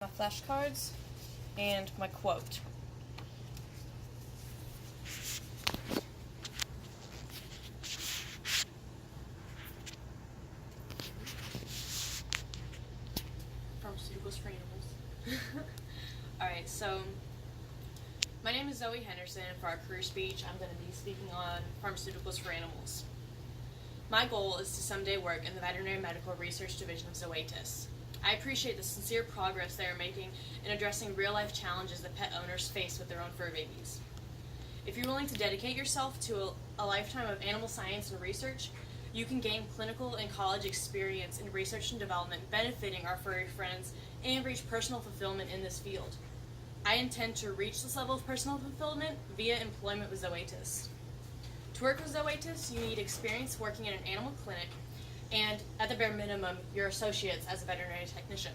My flashcards and my quote. Pharmaceuticals for animals. Alright, so my name is Zoe Henderson. For our career speech, I'm going to be speaking on pharmaceuticals for animals. My goal is to someday work in the Veterinary Medical Research Division of Zoetis. I appreciate the sincere progress they are making in addressing real-life challenges that pet owners face with their own fur babies. If you're willing to dedicate yourself to a lifetime of animal science and research, you can gain clinical and college experience in research and development benefiting our furry friends and reach personal fulfillment in this field. I intend to reach this level of personal fulfillment via employment with Zoetis. To work with Zoetis, you need experience working in an animal clinic and, at the bare minimum, your associates as a veterinary technician.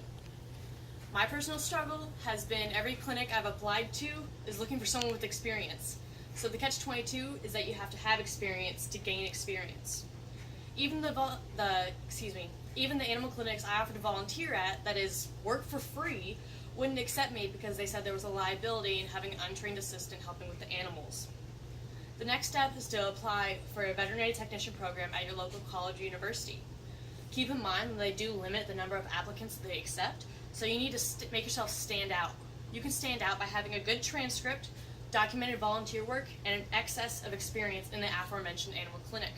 My personal struggle has been every clinic I've applied to is looking for someone with experience. So the catch-22 is that you have to have experience to gain experience. Even the animal clinics I offer to volunteer at, that is, work for free, wouldn't accept me because they said there was a liability in having an untrained assistant helping with the animals. The next step is to apply for a veterinary technician program at your local college or university. Keep in mind that they do limit the number of applicants that they accept, so you need to make yourself stand out. You can stand out by having a good transcript, documented volunteer work, and an excess of experience in the aforementioned animal clinic.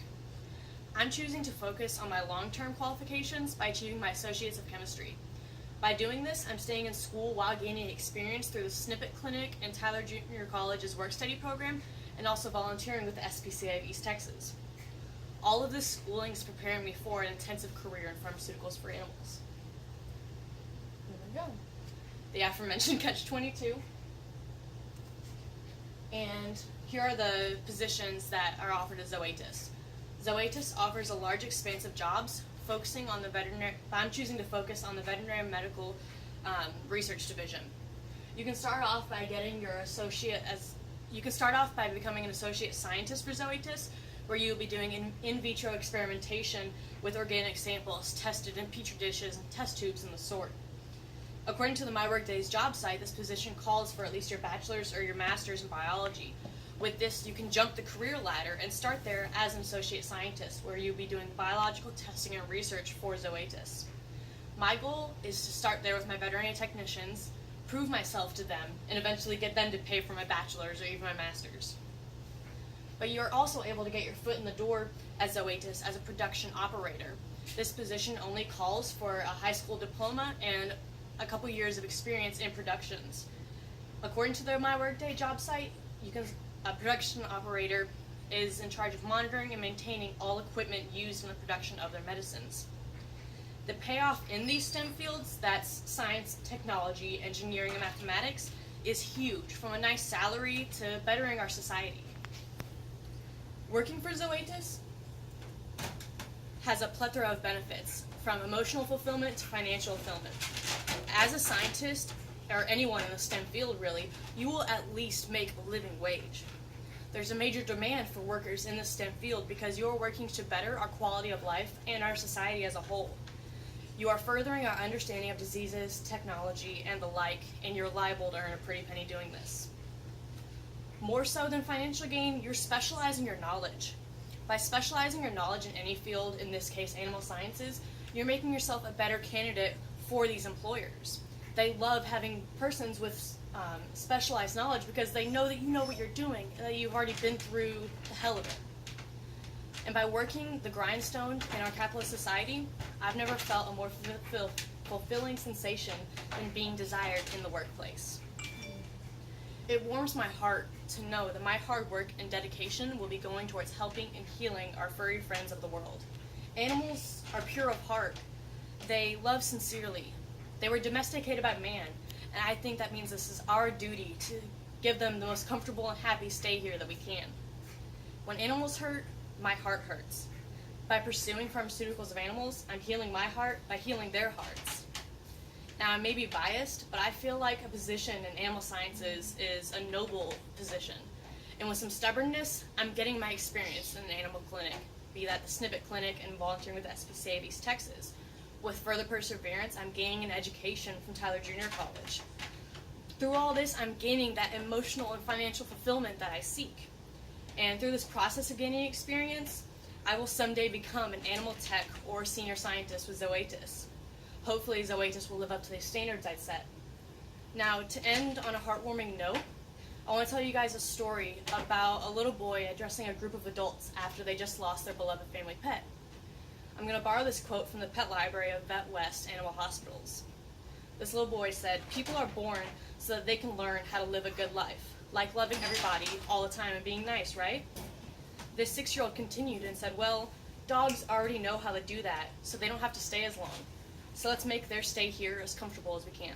I'm choosing to focus on my long-term qualifications by achieving my Associates of Chemistry. By doing this, I'm staying in school while gaining experience through the Snippet Clinic and Tyler Junior College's work-study program, and also volunteering with the SPCA of East Texas. All of this schooling is preparing me for an intensive career in pharmaceuticals for animals. There we go. The aforementioned catch-22. And here are the positions that are offered at Zoetis. Zoetis offers a large expanse of jobs, focusing on the veterinary. I'm choosing to focus on the Veterinary Medical Research Division. You can start off by getting your associate as. You can start off by becoming an associate scientist for Zoetis, where you will be doing in vitro experimentation with organic samples tested in petri dishes and test tubes and the sort. According to the My Workday's job site, this position calls for at least your bachelor's or your master's in biology. With this, you can jump the career ladder and start there as an associate scientist, where you'll be doing biological testing and research for Zoetis. My goal is to start there with my veterinary technicians, prove myself to them, and eventually get them to pay for my bachelor's or even my master's. But you're also able to get your foot in the door at Zoetis as a production operator. This position only calls for a high school diploma and a couple years of experience in productions. According to the My Workday job site, a production operator is in charge of monitoring and maintaining all equipment used in the production of their medicines. The payoff in these STEM fields, that's science, technology, engineering, and mathematics, is huge, from a nice salary to bettering our society. Working for Zoetis has a plethora of benefits, from emotional fulfillment to financial fulfillment. As a scientist, or anyone in the STEM field really, you will at least make a living wage. There's a major demand for workers in the STEM field because you're working to better our quality of life and our society as a whole. You are furthering our understanding of diseases, technology, and the like, and you're liable to earn a pretty penny doing this. More so than financial gain, you're specializing your knowledge. By specializing your knowledge in any field, in this case animal sciences, you're making yourself a better candidate for these employers. They love having persons with specialized knowledge because they know that you know what you're doing and that you've already been through the hell of it. And by working the grindstone in our capitalist society, I've never felt a more fulfilling sensation than being desired in the workplace. It warms my heart to know that my hard work and dedication will be going towards helping and healing our furry friends of the world. Animals are pure of heart. They love sincerely. They were domesticated by man, and I think that means this is our duty to give them the most comfortable and happy stay here that we can. When animals hurt, my heart hurts. By pursuing pharmaceuticals of animals, I'm healing my heart by healing their hearts. Now, I may be biased, but I feel like a position in animal sciences is a noble position. And with some stubbornness, I'm getting my experience in an animal clinic, be that the Snippet Clinic and volunteering with the SPCA of East Texas, With further perseverance, I'm gaining an education from Tyler Junior College. Through all this, I'm gaining that emotional and financial fulfillment that I seek. And through this process of gaining experience, I will someday become an animal tech or senior scientist with Zoetis. Hopefully, Zoetis will live up to the standards I set. Now, to end on a heartwarming note, I want to tell you guys a story about a little boy addressing a group of adults after they just lost their beloved family pet. I'm going to borrow this quote from the pet library of Vet West Animal Hospitals. This little boy said, "People are born so that they can learn how to live a good life, like loving everybody all the time and being nice, right?" This 6-year-old continued and said, "Well, dogs already know how to do that, so they don't have to stay as long. So let's make their stay here as comfortable as we can."